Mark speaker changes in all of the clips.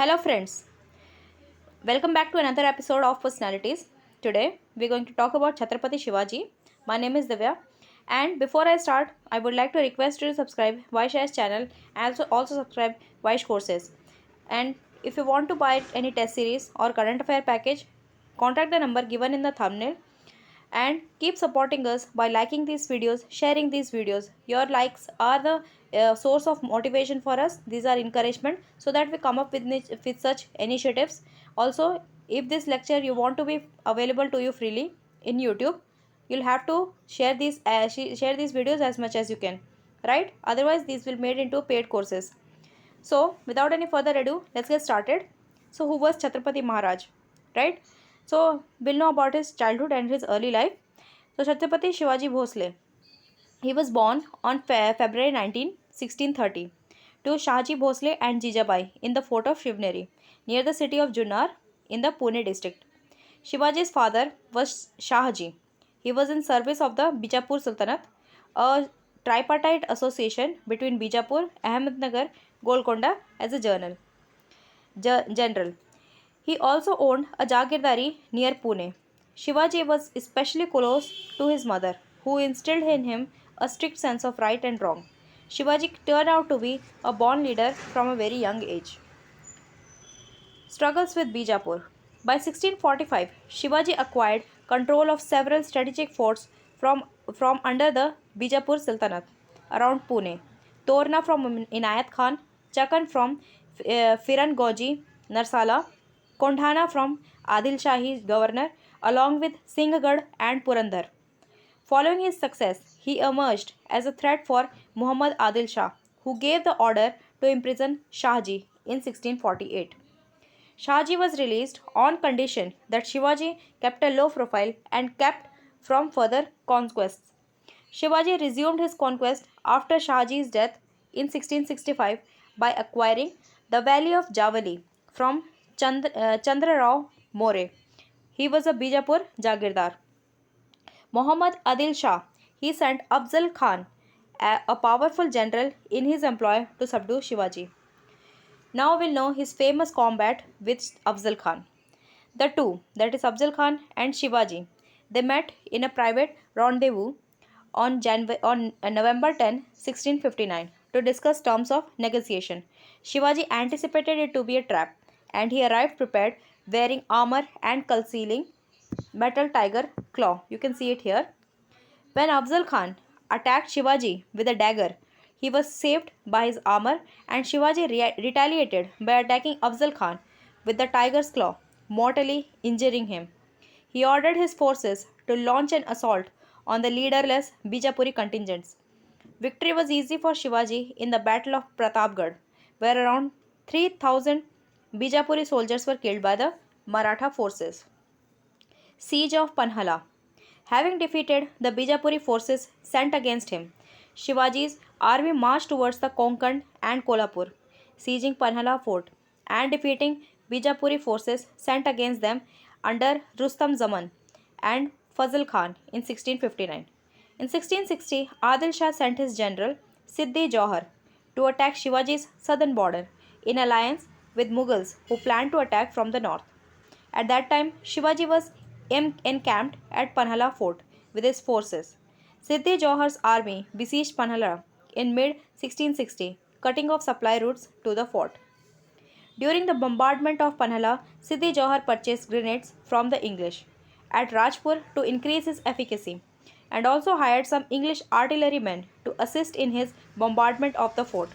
Speaker 1: Hello, friends. Welcome back to another episode of Personalities. Today, we're going to talk about Chhatrapati Shivaji. My name is Divya. And before I start, I would like to request you to subscribe Vaish's channel and also subscribe Vaish Courses. And if you want to buy any test series or current affair package, contact the number given in the thumbnail and keep supporting us by liking these videos, sharing these videos. Your likes are the source of motivation for us. These are encouragement so that we come up with such initiatives. Also, if this lecture you want to be available to you freely in YouTube, you'll have to share these videos as much as you can, right? Otherwise these will made into paid courses. So, without any further ado, let's get started. So, who was Chhatrapati Maharaj, right? So, we'll know about his childhood and his early life. So, Chhatrapati Shivaji Bhosle, he was born on February 19, 1630, to Shahji Bhosle and Jijabai in the fort of Shivneri, near the city of Junnar in the Pune district. Shivaji's father was Shahji. He was in service of the Bijapur Sultanate, a tripartite association between Bijapur, Ahmednagar, Golconda as a general. He also owned a jagirdari near Pune. Shivaji was especially close to his mother, who instilled in him a strict sense of right and wrong. Shivaji turned out to be a born leader from a very young age. Struggles with Bijapur. By 1645, Shivaji acquired control of several strategic forts from under the Bijapur Sultanate around Pune. Torna from Inayat Khan, Chakan from Firan Goji Narsala, Kondhana from Adil Shahi governor, along with Singhgad and Purandar. Following his success, he emerged as a threat for Muhammad Adil Shah, who gave the order to imprison Shahji in 1648. Shahji was released on condition that Shivaji kept a low profile and kept from further conquests. Shivaji resumed his conquest after Shahji's death in 1665 by acquiring the valley of Javali from Chandra Rao More. He was a Bijapur Jagirdar. Muhammad Adil Shah, he sent Afzal Khan, a powerful general, in his employ to subdue Shivaji. Now we'll know his famous combat with Afzal Khan. The two, that is Afzal Khan and Shivaji, they met in a private rendezvous on November 10, 1659, to discuss terms of negotiation. Shivaji anticipated it to be a trap, and he arrived prepared, wearing armor and concealing metal tiger claw. You can see it here. When Afzal Khan attacked Shivaji with a dagger, he was saved by his armor, and Shivaji retaliated by attacking Afzal Khan with the tiger's claw, mortally injuring him. He ordered his forces to launch an assault on the leaderless Bijapuri contingents. Victory was easy for Shivaji in the Battle of Pratapgarh, where around 3,000 Bijapuri soldiers were killed by the Maratha forces. Siege of Panhala. Having defeated the Bijapuri forces sent against him, Shivaji's army marched towards the Konkan and Kolhapur, sieging Panhala fort and defeating Bijapuri forces sent against them under Rustam Zaman and Fazl Khan in 1659. In 1660, Adil Shah sent his general Siddhi Johar to attack Shivaji's southern border in alliance with Mughals who planned to attack from the north. At that time, Shivaji was encamped at Panhala fort with his forces. Siddhi Johor's army besieged Panhala in mid 1660, cutting off supply routes to the fort. During the bombardment of Panhala, Siddhi Johar purchased grenades from the English at Rajpur to increase its efficacy, and also hired some English artillerymen to assist in his bombardment of the fort,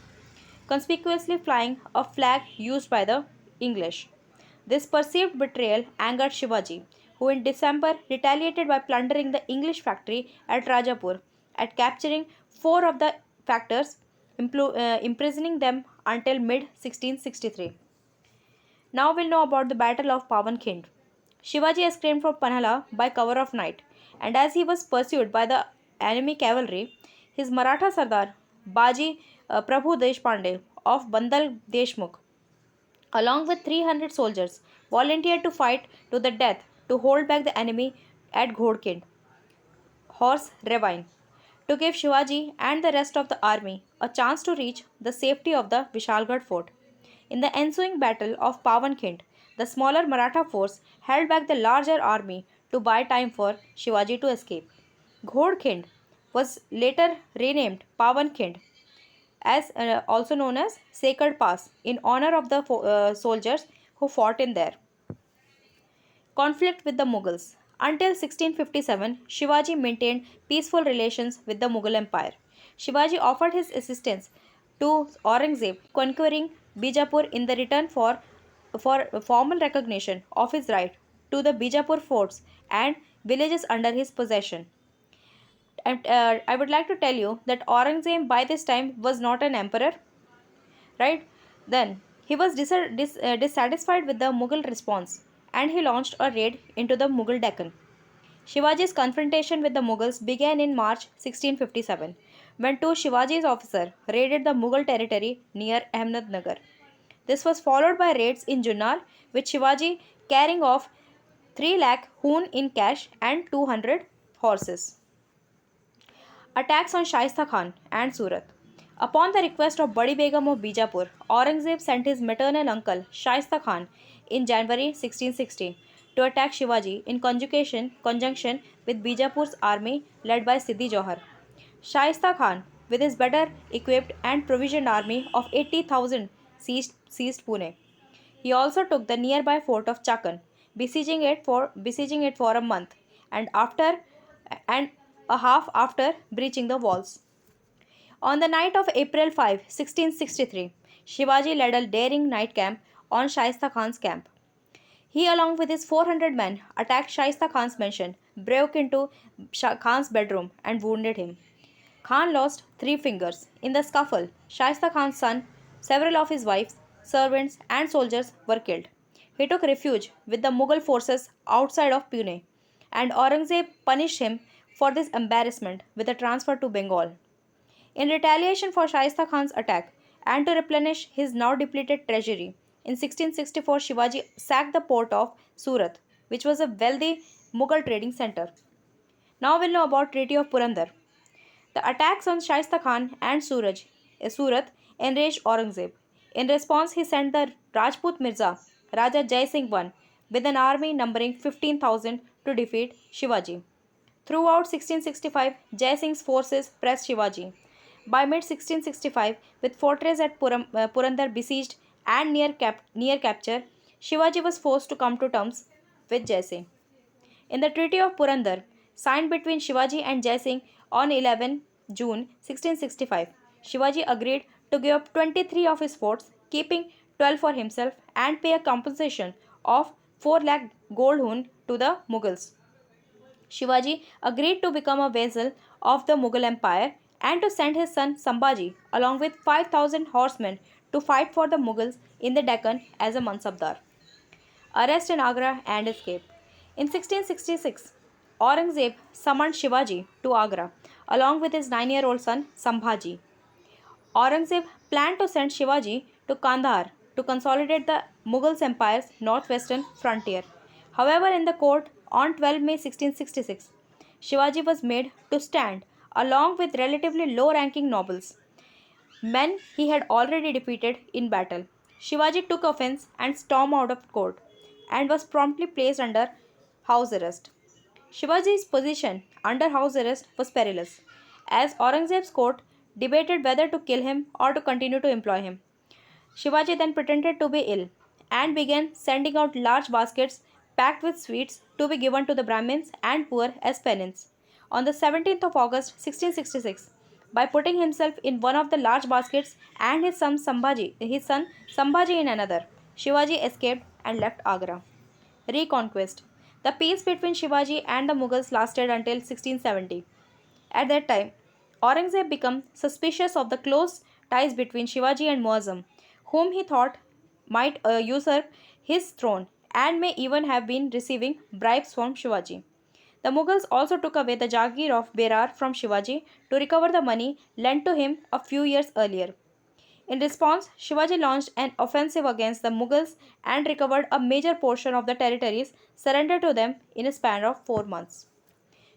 Speaker 1: conspicuously flying a flag used by the English. This perceived betrayal angered Shivaji, who in December retaliated by plundering the English factory at Rajapur and capturing four of the factors, imprisoning them until mid 1663. Now we'll know about the Battle of Pavan. Shivaji escaped from Panhala by cover of night, and as he was pursued by the enemy cavalry, his Maratha Sardar Baji Prabhu Deshpande of Bandal Deshmukh, along with 300 soldiers, volunteered to fight to the death to hold back the enemy at Ghodkind, Horse Ravine, to give Shivaji and the rest of the army a chance to reach the safety of the Vishalgarh fort. In the ensuing battle of Pawankhand, the smaller Maratha force held back the larger army to buy time for Shivaji to escape. Ghodkhind was later renamed Pawankhand, as also known as Sacred Pass, in honor of the soldiers who fought in there. Conflict with the Mughals. Until 1657, Shivaji maintained peaceful relations with the Mughal Empire. Shivaji offered his assistance to Aurangzeb, conquering Bijapur in the return for formal recognition of his right to the Bijapur forts and villages under his possession. And I would like to tell you that Aurangzeb by this time was not an emperor, right? Then he was dissatisfied with the Mughal response and he launched a raid into the Mughal Deccan. Shivaji's confrontation with the Mughals began in March 1657 when two Shivaji's officers raided the Mughal territory near Ahmednagar. This was followed by raids in Junnar with Shivaji carrying off 3 lakh hoon in cash and 200 horses. Attacks on Shaista Khan and Surat. Upon the request of Badi Begum of Bijapur, Aurangzeb sent his maternal uncle Shaista Khan in January 1660 to attack Shivaji in conjunction with Bijapur's army led by Siddhi Johar. Shaista Khan, with his better equipped and provisioned army of 80,000, seized Pune. He also took the nearby fort of Chakan, besieging it for a month, and after and a half after breaching the walls. On the night of April 5, 1663, Shivaji led a daring night camp on Shaista Khan's camp. He, along with his 400 men, attacked Shaista Khan's mansion, broke into Khan's bedroom, and wounded him. Khan lost 3 fingers. In the scuffle, Shaista Khan's son, several of his wives, servants, and soldiers were killed. He took refuge with the Mughal forces outside of Pune, and Aurangzeb punished him for this embarrassment with a transfer to Bengal. In retaliation for Shaista Khan's attack and to replenish his now depleted treasury, in 1664 Shivaji sacked the port of Surat, which was a wealthy Mughal trading center. Now we'll know about Treaty of Purandar. The attacks on Shaista Khan and Surat enraged Aurangzeb. In response, he sent the Rajput Mirza, Raja Jai Singh I, with an army numbering 15,000 to defeat Shivaji. Throughout 1665, Jai Singh's forces pressed Shivaji. By mid 1665, with fortress at Purandar besieged and near capture, Shivaji was forced to come to terms with Jai Singh. In the Treaty of Purandar, signed between Shivaji and Jai Singh on 11 June 1665, Shivaji agreed to give up 23 of his forts, keeping 12 for himself, and pay a compensation of 4 lakh gold hoon to the Mughals. Shivaji agreed to become a vassal of the Mughal Empire and to send his son Sambhaji along with 5,000 horsemen to fight for the Mughals in the Deccan as a Mansabdar. Arrest in Agra and escape. In 1666, Aurangzeb summoned Shivaji to Agra along with his 9-year-old son Sambhaji. Aurangzeb planned to send Shivaji to Kandahar to consolidate the Mughal empire's northwestern frontier. However, in the court on 12 May 1666, Shivaji was made to stand along with relatively low ranking nobles, men he had already defeated in battle. Shivaji took offense and stormed out of court and was promptly placed under house arrest. Shivaji's position under house arrest was perilous, as Aurangzeb's court debated whether to kill him or to continue to employ him. Shivaji then pretended to be ill and began sending out large baskets packed with sweets to be given to the Brahmins and poor as penance. On the 17th of August 1666, by putting himself in one of the large baskets and his son Sambhaji in another, Shivaji escaped and left Agra. Reconquest. The peace between Shivaji and the Mughals lasted until 1670. At that time, Aurangzeb became suspicious of the close ties between Shivaji and Muazzam, whom he thought might usurp his throne and may even have been receiving bribes from Shivaji. The Mughals also took away the Jagir of Berar from Shivaji to recover the money lent to him a few years earlier. In response, Shivaji launched an offensive against the Mughals and recovered a major portion of the territories surrendered to them in a span of 4 months.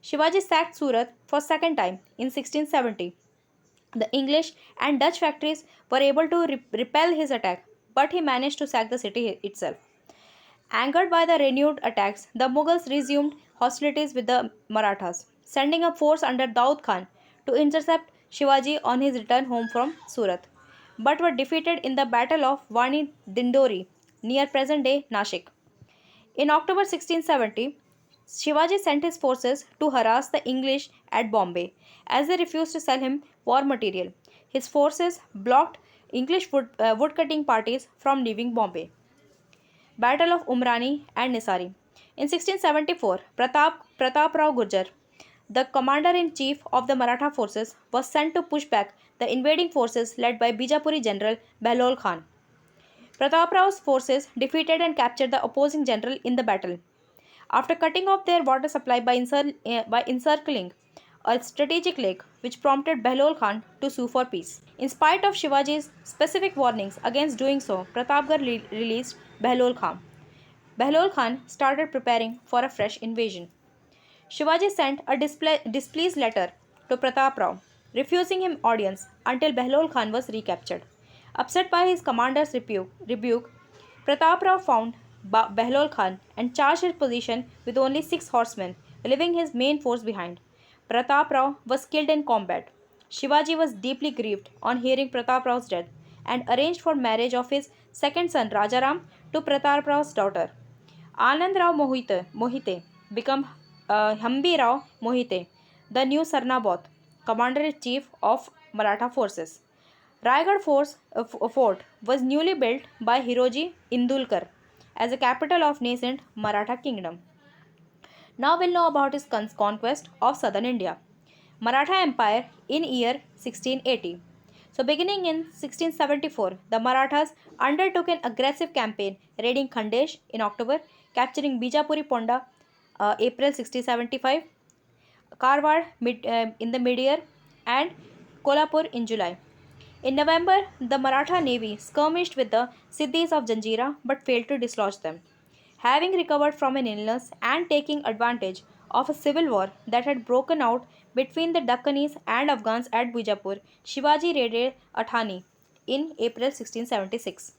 Speaker 1: Shivaji sacked Surat for second time in 1670. The English and Dutch factories were able to repel his attack, but he managed to sack the city itself. Angered by the renewed attacks, the Mughals resumed hostilities with the Marathas, sending a force under Daud Khan to intercept Shivaji on his return home from Surat, but were defeated in the Battle of Vani Dindori near present day Nashik. In October 1670, Shivaji sent his forces to harass the English at Bombay as they refused to sell him war material. His forces blocked English woodcutting parties from leaving Bombay. Battle of Umrani and Nisari. In 1674, Pratap Rao Gurjar, the commander in chief of the Maratha forces, was sent to push back the invading forces led by Bijapuri general Behlol Khan. Pratap Rao's forces defeated and captured the opposing general in the battle. After cutting off their water supply by encircling a strategic lake, which prompted Behlol Khan to sue for peace. In spite of Shivaji's specific warnings against doing so, Pratapgarh released Behlol Khan. Behlol Khan started preparing for a fresh invasion. Shivaji sent a displeased letter to Pratap Rao, refusing him audience until Behlol Khan was recaptured. Upset by his commander's rebuke, Pratap Rao found Behlol Khan and charged his position with only 6 horsemen, leaving his main force behind. Pratap Rao was killed in combat. Shivaji was deeply grieved on hearing Pratap Rao's death and arranged for marriage of his second son Rajaram to Pratap Rao's daughter. Anand Rao Mohite became Hambi Rao Mohite, the new Sarnaboth, commander-in-chief of Maratha forces. Raigad fort was newly built by Hiroji Indulkar as a capital of nascent Maratha kingdom. Now we'll know about his conquest of southern India. Maratha Empire in year 1680. So beginning in 1674, the Marathas undertook an aggressive campaign raiding Khandesh in October, capturing Bijapuri Ponda April 1675, Karwar in the mid-year, and Kolhapur in July. In November, the Maratha navy skirmished with the Siddhis of Janjira but failed to dislodge them. Having recovered from an illness and taking advantage of a civil war that had broken out between the Dakkanis and Afghans at Bijapur, Shivaji raided Athani in April 1676.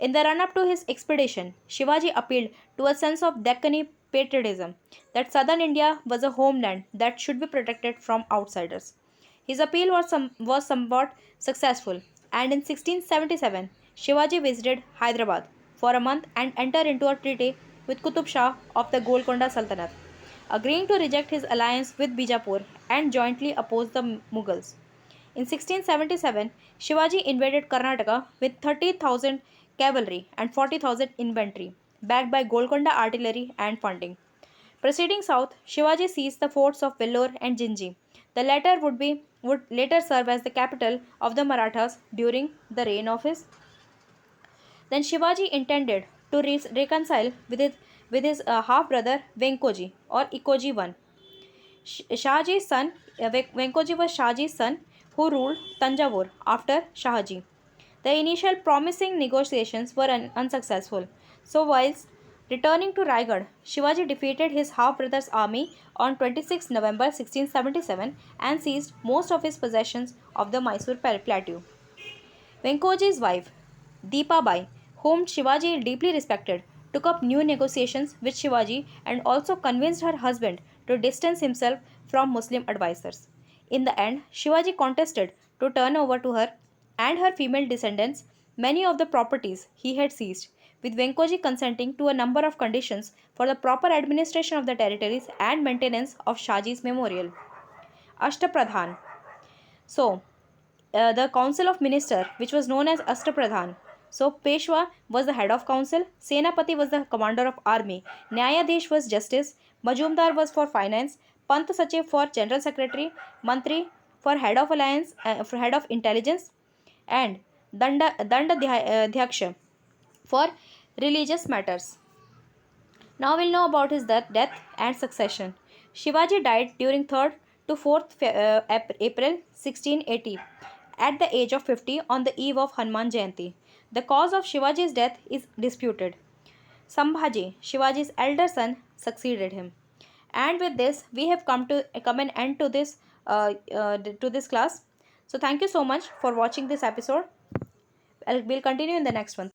Speaker 1: In the run up to his expedition, Shivaji appealed to a sense of Deccani patriotism that southern India was a homeland that should be protected from outsiders. His appeal was somewhat successful, and in 1677, Shivaji visited Hyderabad for a month and entered into a treaty with Qutub Shah of the Golconda Sultanate, agreeing to reject his alliance with Bijapur and jointly oppose the Mughals. In 1677, Shivaji invaded Karnataka with 30,000 cavalry and 40,000 infantry, backed by Golconda artillery and funding. Proceeding south, Shivaji seized the forts of Vellore and Jinji. The latter would later serve as the capital of the Marathas during the reign of his. Then Shivaji intended to reconcile with his half brother Venkoji or Ikoji I. Shahji's son, Venkoji was Shahji's son who ruled Tanjavur after Shahji. The initial promising negotiations were unsuccessful. So, whilst returning to Raigad, Shivaji defeated his half brother's army on 26 November 1677 and seized most of his possessions of the Mysore plateau. Venkoji's wife, Deepa Bai, whom Shivaji deeply respected, took up new negotiations with Shivaji and also convinced her husband to distance himself from Muslim advisors. In the end, Shivaji contested to turn over to her and her female descendants many of the properties he had seized, with Venkoji consenting to a number of conditions for the proper administration of the territories and maintenance of Shahji's memorial. Ashtapradhan. So, the Council of Minister, which was known as Ashtapradhan. So, Peshwa was the head of council, Senapati was the commander of army, Nyayadesh was justice, Majumdar was for finance, Pant Sachiv for general secretary, Mantri for head of alliance, for head of intelligence, and Danda for religious matters. Now we'll know about his death and succession. Shivaji died during 3rd to 4th April 1680 at the age of 50 on the eve of Hanuman Jayanti. The cause of Shivaji's death is disputed. Sambhaji, Shivaji's elder son, succeeded him. And with this, we have come an end to this class. So thank you so much for watching this episode. We'll continue in the next one.